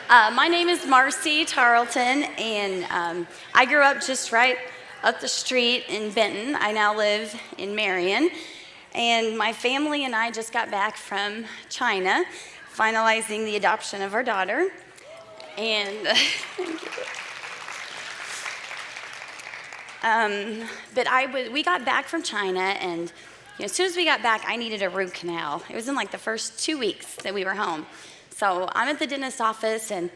My name is Marci Tarlton, and I grew up just right up the street in Benton. I now live in Marion, and my family and I just got back from China, finalizing the adoption of our daughter. And we got back from China, and as soon as we got back, I needed a root canal. It was in like the first 2 weeks that we were home. So I'm at the dentist's office, and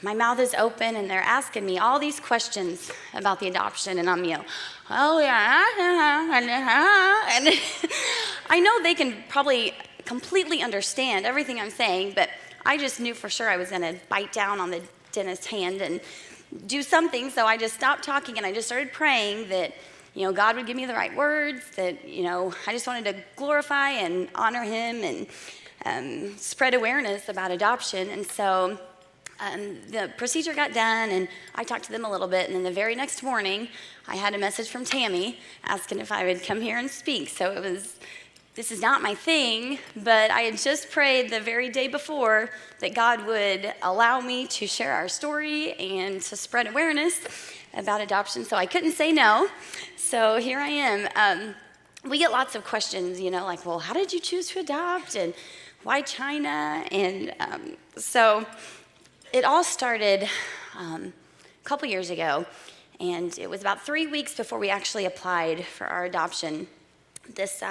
my mouth is open, and they're asking me all these questions about the adoption, and I'm, oh yeah, and I know they can probably completely understand everything I'm saying, but I just knew for sure I was gonna bite down on the dentist's hand and do something, so I just stopped talking, and I just started praying that, God would give me the right words, that, I just wanted to glorify and honor him and spread awareness about adoption. And so the procedure got done, and I talked to them a little bit, and then the very next morning, I had a message from Tammy asking if I would come here and speak. So this is not my thing, but I had just prayed the very day before that God would allow me to share our story and to spread awareness about adoption, so I couldn't say no. So here I am. We get lots of questions, like, well, how did you choose to adopt, and why China? And so it all started a couple years ago, and it was about 3 weeks before we actually applied for our adoption. This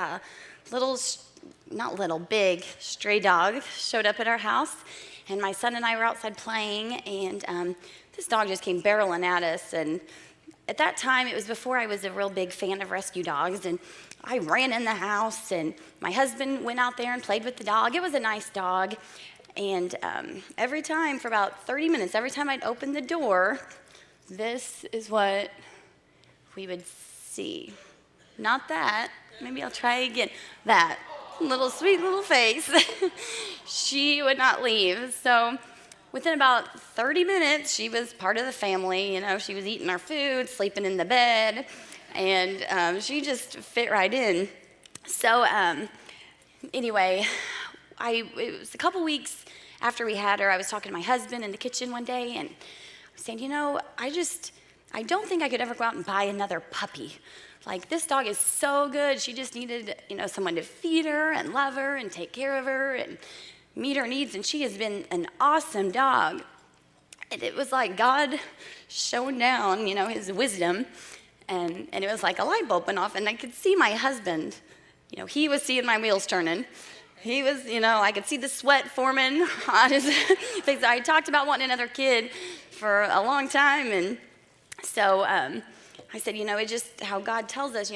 big stray dog showed up at our house, and my son and I were outside playing, and this dog just came barreling at us. And at that time, it was before I was a real big fan of rescue dogs, and I ran in the house, and my husband went out there and played with the dog. It was a nice dog, and every time, for about 30 minutes, every time I'd open the door, this is what we would see. Not that. Maybe I'll try again. That sweet little face. She would not leave. So within about 30 minutes, she was part of the family. She was eating our food, sleeping in the bed, and she just fit right in. So anyway, it was a couple weeks after we had her. I was talking to my husband in the kitchen one day, and I was saying, I don't think I could ever go out and buy another puppy. Like, this dog is so good. She just needed, someone to feed her and love her and take care of her and meet her needs, and she has been an awesome dog. And it was like God shone down, his wisdom, and it was like a light bulb went off, and I could see my husband. He was seeing my wheels turning. He was, I could see the sweat forming on his face. I talked about wanting another kid for a long time, and so I said, it's just how God tells us,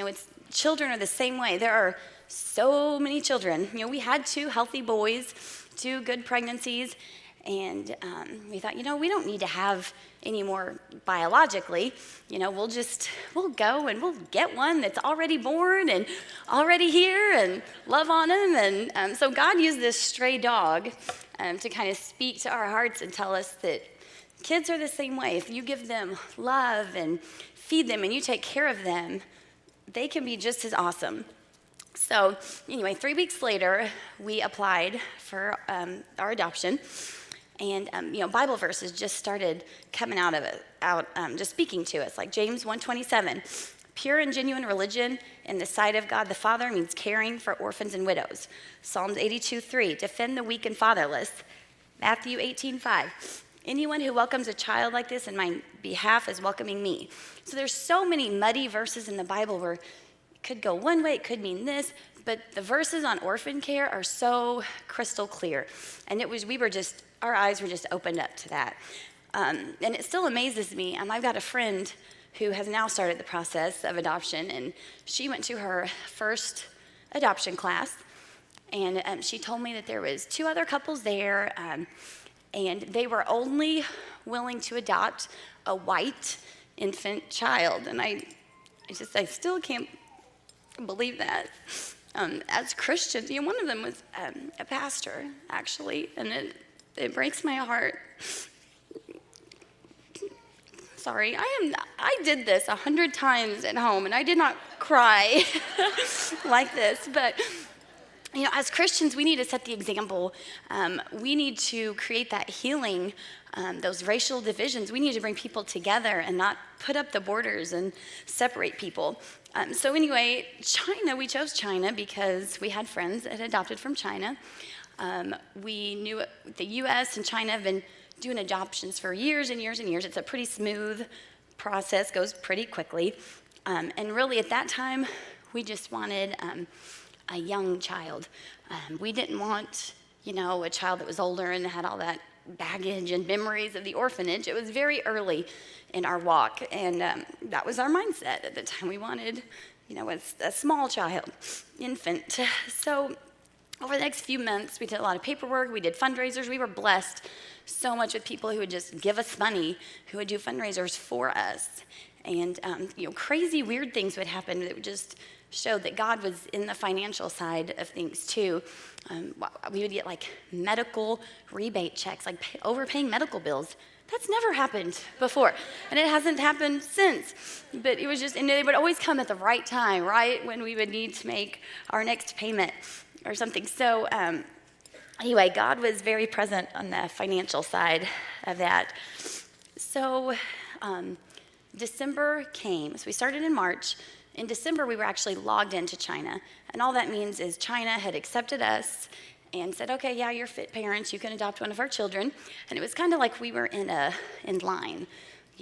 children are the same way. There are so many children. We had 2 healthy boys, 2 good pregnancies, and we thought, we don't need to have any more biologically. We'll go and we'll get one that's already born and already here and love on him. And so God used this stray dog to kind of speak to our hearts and tell us that kids are the same way. If you give them love and feed them and you take care of them, they can be just as awesome. So anyway, 3 weeks later, we applied for our adoption, and Bible verses just started coming out, just speaking to us, like James 1:27. Pure and genuine religion in the sight of God the Father means caring for orphans and widows. Psalms 82:3. Defend the weak and fatherless. Matthew 18:5. Anyone who welcomes a child like this in my behalf is welcoming me. So there's so many muddy verses in the Bible where it could go one way, it could mean this, but the verses on orphan care are so crystal clear. And our eyes were just opened up to that. And it still amazes me. I've got a friend who has now started the process of adoption, and she went to her first adoption class, and she told me that there was 2 other couples there, and they were only willing to adopt a white infant child. And I still can't believe that. As Christians, one of them was a pastor, actually, and it breaks my heart. Sorry, I did this 100 times at home, and I did not cry like this, but as Christians, we need to set the example. We need to create that healing, those racial divisions. We need to bring people together and not put up the borders and separate people. So anyway, China, we chose China because we had friends that had adopted from China. We knew the U.S. and China have been doing adoptions for years and years and years. It's a pretty smooth process, goes pretty quickly. And really at that time, we just wanted a young child. We didn't want, a child that was older and had all that baggage and memories of the orphanage. It was very early in our walk, and that was our mindset at the time. We wanted, a small child, infant. So over the next few months, we did a lot of paperwork. We did fundraisers. We were blessed so much with people who would just give us money, who would do fundraisers for us. And, crazy, weird things would happen that would just show that God was in the financial side of things too. We would get like medical rebate checks, like overpaying medical bills. That's never happened before, and it hasn't happened since. But it was just, and they would always come at the right time, right when we would need to make our next payment or something. So anyway, God was very present on the financial side of that. So December came. So we started in March. In December, we were actually logged into China. And all that means is China had accepted us and said, okay, yeah, you're fit parents. You can adopt one of our children. And it was kind of like we were in line.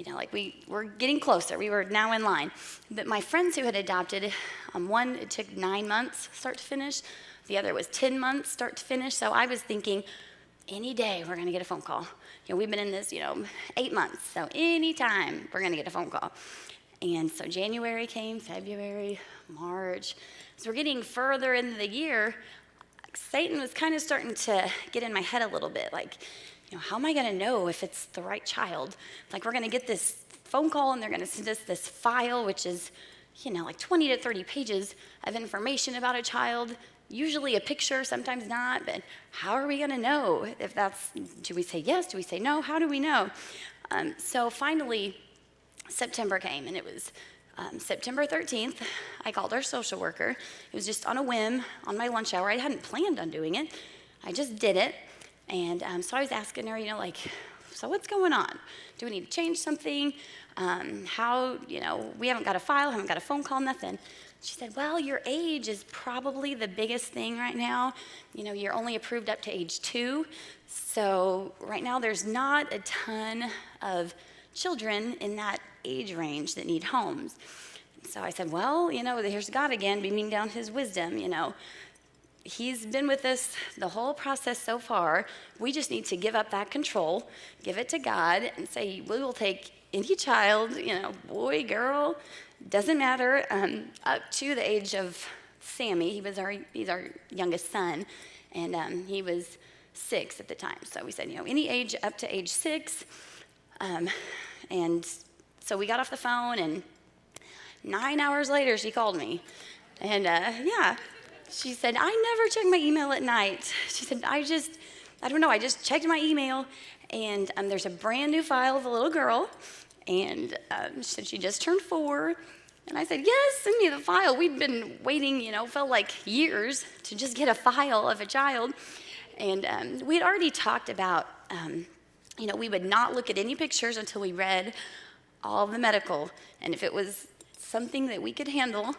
Like we were getting closer. We were now in line. But my friends who had adopted, one, it took 9 months start to finish. The other was 10 months start to finish. So I was thinking, any day we're going to get a phone call. We've been in this, 8 months. So anytime we're going to get a phone call. And so January came, February, March. So we're getting further into the year. Satan was kind of starting to get in my head a little bit. Like, how am I going to know if it's the right child? Like, we're going to get this phone call and they're going to send us this file, which is, like 20 to 30 pages of information about a child. Usually a picture, sometimes not. But how are we going to know if do we say yes? Do we say no? How do we know? So finally, September came, and it was September 13th. I called our social worker. It was just on a whim, on my lunch hour. I hadn't planned on doing it. I just did it. And so I was asking her, so what's going on? Do we need to change something? How, we haven't got a file, haven't got a phone call, nothing. She said, well, your age is probably the biggest thing right now. You're only approved up to age 2. So right now there's not a ton of children in that age range that need homes. So I said, well, here's God again, beaming down his wisdom, He's been with us the whole process so far. We just need to give up that control, give it to God, and say, we will take any child, boy, girl, doesn't matter, up to the age of Sammy. He's our youngest son, and he was 6 at the time. So we said, any age up to age 6. And so we got off the phone, and 9 hours later, she called me. And she said, I never check my email at night. She said, I just checked my email, and there's a brand new file of a little girl. And she said she just turned 4. And I said, yes, send me the file. We'd been waiting, felt like years to just get a file of a child. And we had already talked about, we would not look at any pictures until we read all of the medical. And if it was something that we could handle,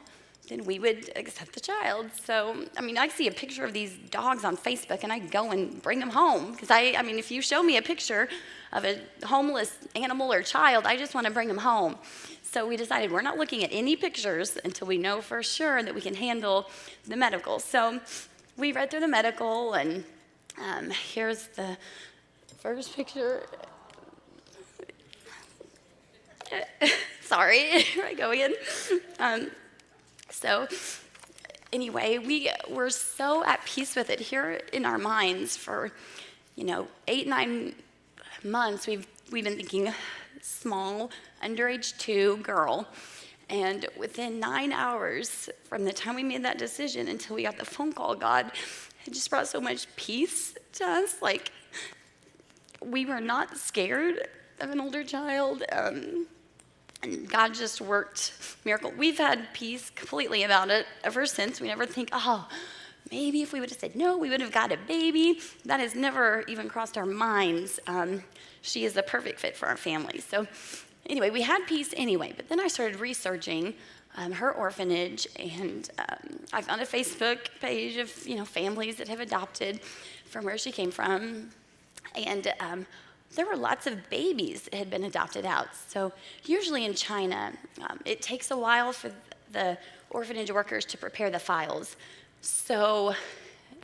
then we would accept the child. So, I see a picture of these dogs on Facebook, and I go and bring them home. Because, if you show me a picture of a homeless animal or child, I just want to bring them home. So we decided we're not looking at any pictures until we know for sure that we can handle the medical. So we read through the medical, and here's the first picture. Sorry, here I go again. So anyway, we were so at peace with it here in our minds for, 8, 9 months. We've been thinking small, underage 2 girl. And within 9 hours from the time we made that decision until we got the phone call, God had just brought so much peace to us. Like, we were not scared of an older child. And God just worked miracle. We've had peace completely about it ever since. We never think, maybe if we would have said no, we would have got a baby. That has never even crossed our minds. She is the perfect fit for our family. So anyway, we had peace anyway. But then I started researching her orphanage, and I found a Facebook page of families that have adopted from where she came from, and there were lots of babies that had been adopted out. So usually in China, it takes a while for the orphanage workers to prepare the files. So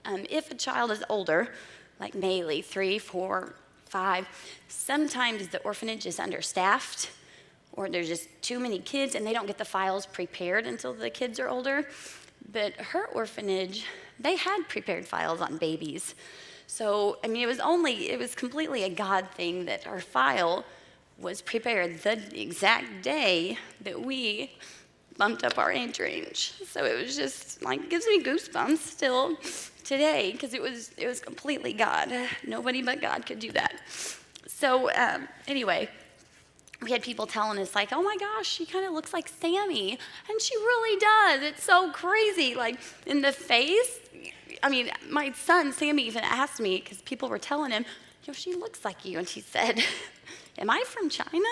if a child is older, like Maylee, 3, 4, 5, sometimes the orphanage is understaffed, or there's just too many kids and they don't get the files prepared until the kids are older. But her orphanage, they had prepared files on babies. So, it was completely a God thing that our file was prepared the exact day that we bumped up our age range. So it was just gives me goosebumps still today, because it was completely God. Nobody but God could do that. So anyway, we had people telling us oh my gosh, she kind of looks like Sammy. And she really does. It's so crazy. In the face. My son, Sammy, even asked me, because people were telling him, she looks like you. And he said, am I from China?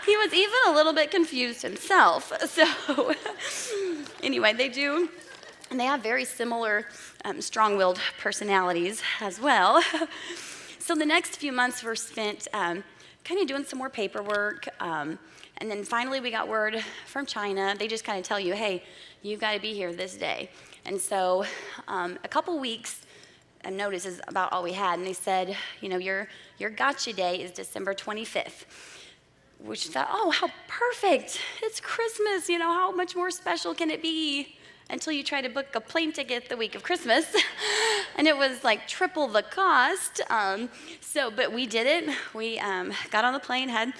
He was even a little bit confused himself. So anyway, they do. And they have very similar strong-willed personalities as well. So the next few months were spent kind of doing some more paperwork. And then finally we got word from China. They just kind of tell you, hey, you've got to be here this day. And so a couple weeks notice is about all we had. And they said, your gotcha day is December 25th. Which thought, oh, how perfect. It's Christmas. How much more special can it be? Until you try to book a plane ticket the week of Christmas. And it was triple the cost. But we did it. We got on the plane, had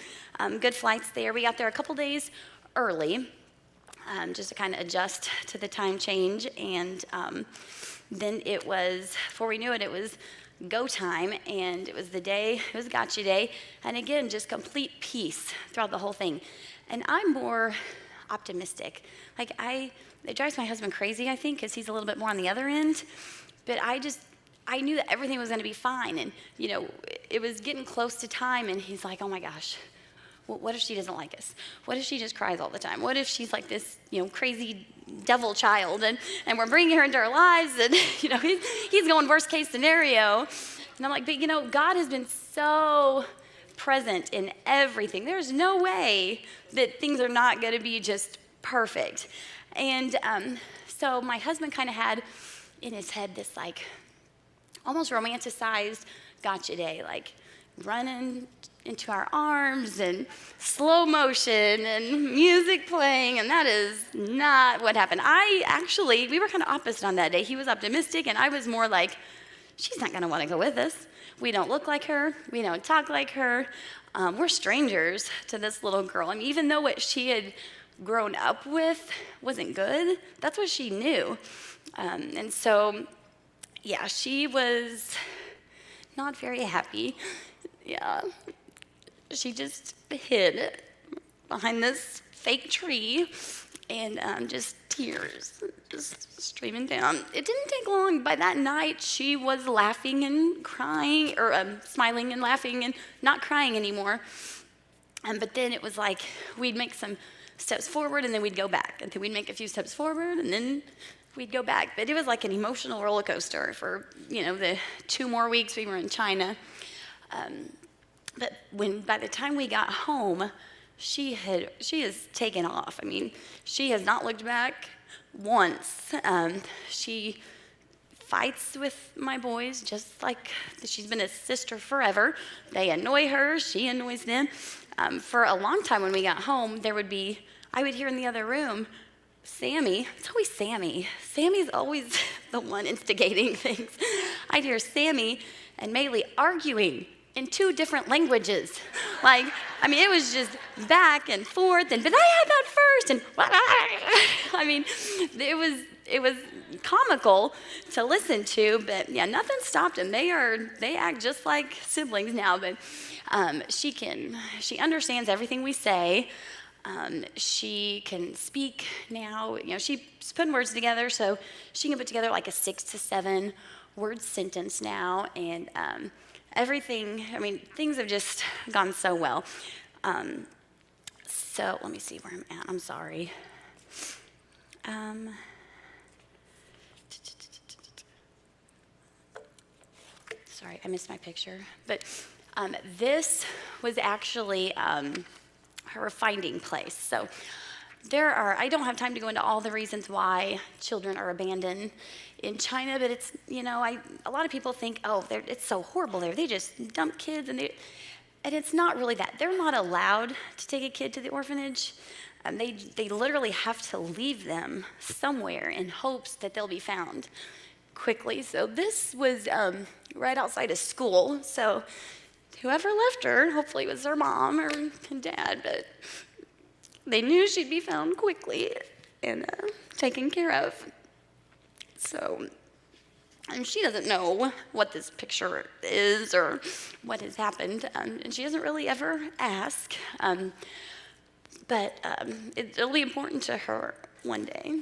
good flights there. We got there a couple days early, just to kind of adjust to the time change. And then it was, before we knew it, it was go time. And it was it was gotcha day. And again, just complete peace throughout the whole thing. And I'm more optimistic. It drives my husband crazy, I think, because he's a little bit more on the other end. But I knew that everything was going to be fine. And, it was getting close to time, and he's like, oh my gosh, what if she doesn't like us? What if she just cries all the time? What if she's like this, crazy devil child, and we're bringing her into our lives, and, he's going worst case scenario. And I'm like, but, God has been so present in everything. There's no way that things are not going to be just perfect. And so my husband kind of had in his head this almost romanticized gotcha day, running into our arms and slow motion and music playing, and that is not what happened. We were kind of opposite on that day. He was optimistic, and I was more she's not going to want to go with us. We don't look like her. We don't talk like her. We're strangers to this little girl. Even though what she had grown up with wasn't good, that's what she knew. And so, yeah, she was not very happy. Yeah, she just hid behind this fake tree, and just tears just streaming down. It didn't take long. By that night, she was laughing and crying, or smiling and laughing and not crying anymore. But then it was we'd make some steps forward, and then we'd go back, and then we'd make a few steps forward, and then we'd go back. But it was like an emotional roller coaster for the 2 more weeks we were in China. But by the time we got home, she has taken off. She has not looked back once. She fights with my boys just like she's been a sister forever. They annoy her, she annoys them. For a long time when we got home, I would hear in the other room, Sammy, it's always Sammy. Sammy's always the one instigating things. I'd hear Sammy and Maylee arguing in 2 different languages. It was just back and forth, but I had that first, and it was comical to listen to, but yeah, nothing stopped them. They act just like siblings now, but she understands everything we say. She can speak now. She's putting words together, so she can put together like a 6 to 7 word sentence now. And everything, things have just gone so well. So let me see where I'm at. I'm sorry. Sorry, I missed my picture. But this was actually her finding place. So I don't have time to go into all the reasons why children are abandoned in China, but it's, a lot of people think, it's so horrible there. They just dump kids, and it's not really that. They're not allowed to take a kid to the orphanage. They literally have to leave them somewhere in hopes that they'll be found quickly. So this was right outside of school. So whoever left her, hopefully it was her mom or dad, but they knew she'd be found quickly and taken care of. So, and she doesn't know what this picture is or what has happened, and she doesn't really ever ask. But it'll be important to her one day.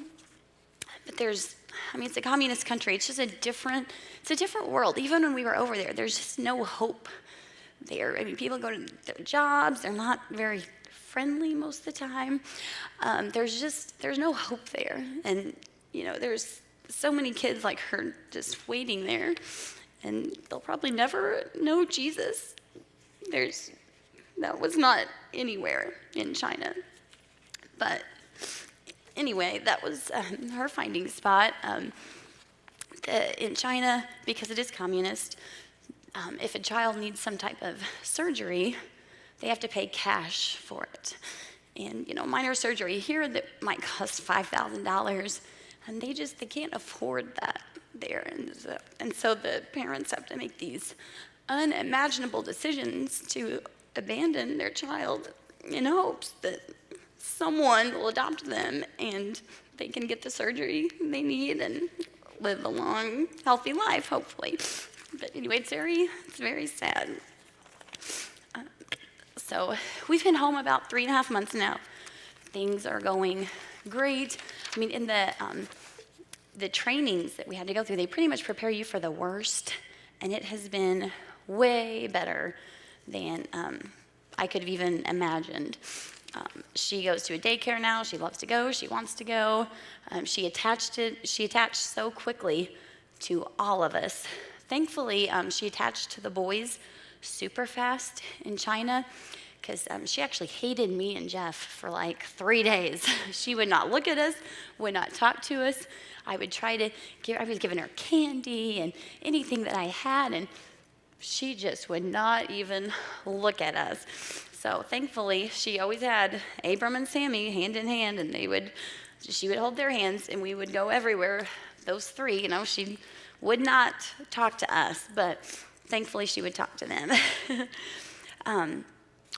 But it's a communist country. It's just a different world. Even when we were over there, there's just no hope there. People go to their jobs. They're not very friendly most of the time. There's no hope there. And, there's so many kids like her just waiting there. And they'll probably never know Jesus. That was not anywhere in China. But anyway, that was her finding spot. In China, because it is communist, if a child needs some type of surgery, they have to pay cash for it. And, minor surgery here that might cost $5,000, and they can't afford that there. And so the parents have to make these unimaginable decisions to abandon their child in hopes that someone will adopt them and they can get the surgery they need and live a long, healthy life, hopefully. But anyway, it's very sad. So we've been home about 3.5 months now. Things are going great. In the trainings that we had to go through, they pretty much prepare you for the worst, and it has been way better than I could have even imagined. She goes to a daycare now. She loves to go. She wants to go. She attached so quickly to all of us. Thankfully, she attached to the boys super fast in China, because she actually hated me and Jeff for like 3 days. She would not look at us, would not talk to us. I was giving her candy and anything that I had, and she just would not even look at us. So thankfully, she always had Abram and Sammy hand in hand, and she would hold their hands, and we would go everywhere. Those 3, she would not talk to us, but thankfully she would talk to them.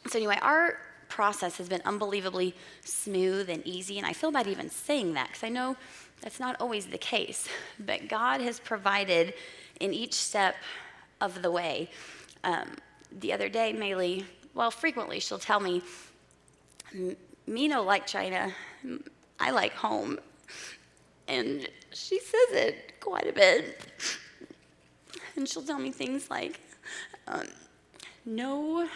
So anyway, our process has been unbelievably smooth and easy, and I feel bad even saying that, because I know that's not always the case, but God has provided in each step of the way. The other day, frequently she'll tell me, "Me no like China, I like home." And she says it quite a bit. And she'll tell me things like, no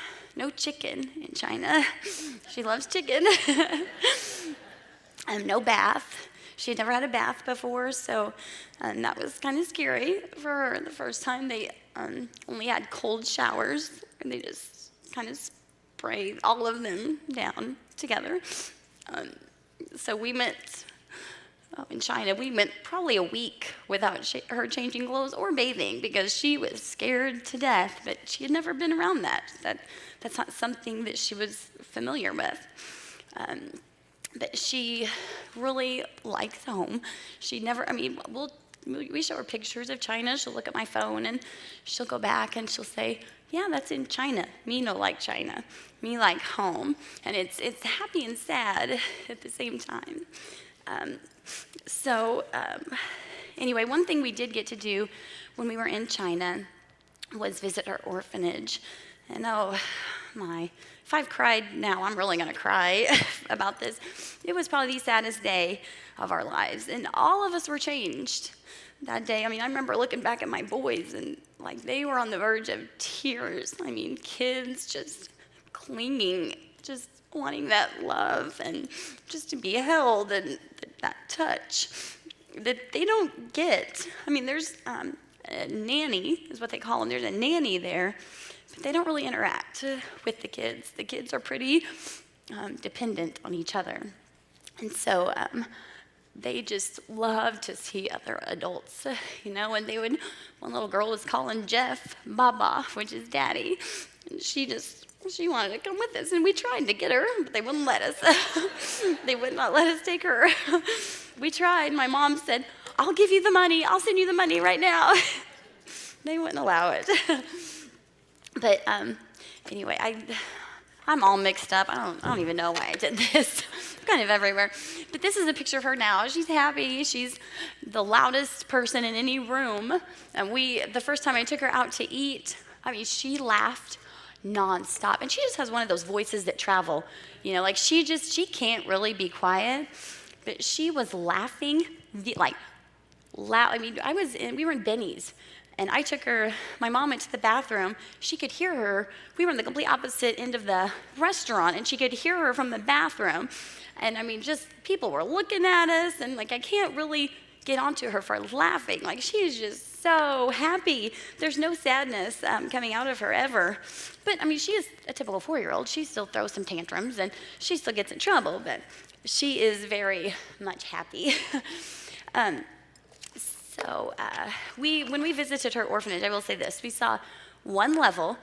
chicken in China. She loves chicken. No bath. She had never had a bath before, so that was kind of scary for her the first time. They only had cold showers, and they just kind of sprayed all of them down together. So we went, in China, we went probably a week without her changing clothes or bathing, because she was scared to death, but she had never been around that. That's not something that she was familiar with. But she really likes home. She never, we show her pictures of China. She'll look at my phone, and she'll go back, and she'll say, "Yeah, that's in China. Me no like China. Me like home." And it's happy and sad at the same time. Anyway, one thing we did get to do when we were in China was visit her orphanage. And if I've cried now, I'm really going to cry about this. It was probably the saddest day of our lives. And all of us were changed that day. I mean, I remember looking back at my boys and like they were on the verge of tears. I mean, kids just clinging, just wanting that love and just to be held and that touch that they don't get. I mean, there's a nanny is what they call them. There's a nanny there, but they don't really interact with the kids. The kids are pretty dependent on each other. And so they just love to see other adults, and one little girl was calling Jeff Baba, which is daddy, and she wanted to come with us, and we tried to get her, but they wouldn't let us. They would not let us take her. We tried. My mom said, I'll give you the money. I'll send you the money right now. They wouldn't allow it. But anyway, I'm all mixed up. I don't even know why I did this. I'm kind of everywhere. But this is a picture of her now. She's happy. She's the loudest person in any room. And the first time I took her out to eat, I mean, she laughed nonstop. And she just has one of those voices that travel. Like she can't really be quiet. But she was laughing, like loud. I mean, we were in Benny's. And I took her, my mom went to the bathroom. She could hear her. We were on the complete opposite end of the restaurant, and she could hear her from the bathroom. And I mean, just people were looking at us, and like I can't really get onto her for laughing. Like she is just so happy. There's no sadness coming out of her ever. But I mean, she is a typical 4-year-old. She still throws some tantrums, and she still gets in trouble, but she is very much happy. So when we visited her orphanage, I will say this, we saw one level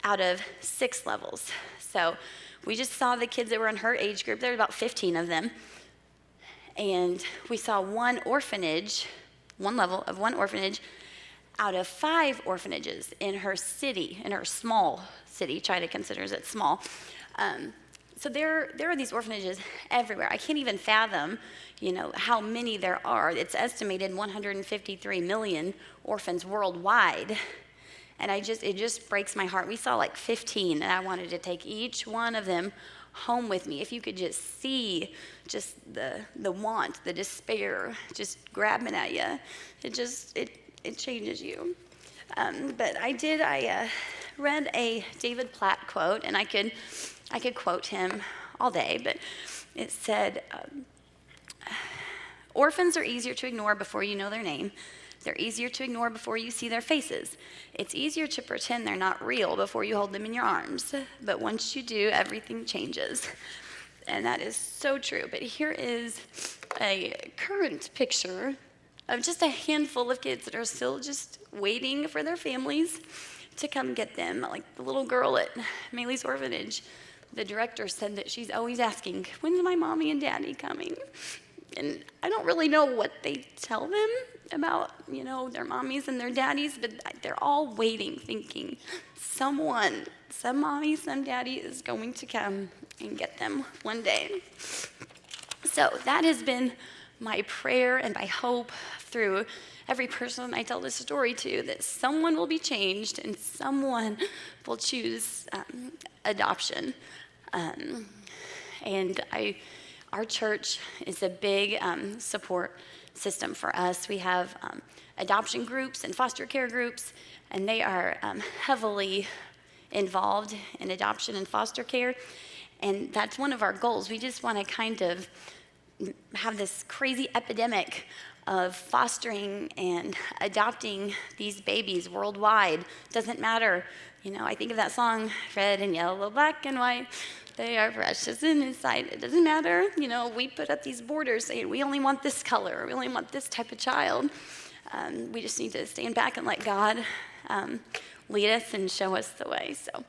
out of 6 levels. So we just saw the kids that were in her age group. There were about 15 of them. And we saw one level of one orphanage out of 5 orphanages in her city, in her small city. China considers it small. So there are these orphanages everywhere. I can't even fathom, how many there are. It's estimated 153 million orphans worldwide. And it just breaks my heart. We saw like 15, and I wanted to take each one of them home with me. If you could just see just the want, the despair, just grabbing at you, it changes you. But I read a David Platt quote, and I could quote him all day, but it said, orphans are easier to ignore before you know their name. They're easier to ignore before you see their faces. It's easier to pretend they're not real before you hold them in your arms. But once you do, everything changes. And that is so true. But here is a current picture of just a handful of kids that are still just waiting for their families to come get them. Like the little girl at Maylee's orphanage. The director said that she's always asking, when's my mommy and daddy coming? And I don't really know what they tell them about, their mommies and their daddies, but they're all waiting, thinking some mommy, some daddy is going to come and get them one day. So that has been my prayer and my hope through every person I tell this story to, that someone will be changed and someone will choose adoption. And our church is a big support system for us. We have adoption groups and foster care groups, and they are heavily involved in adoption and foster care. And that's one of our goals. We just want to kind of have this crazy epidemic of fostering and adopting these babies worldwide. Doesn't matter. I think of that song, red and yellow, black and white. They are precious in His sight. It doesn't matter. We put up these borders saying we only want this color. We only want this type of child. We just need to stand back and let God lead us and show us the way. So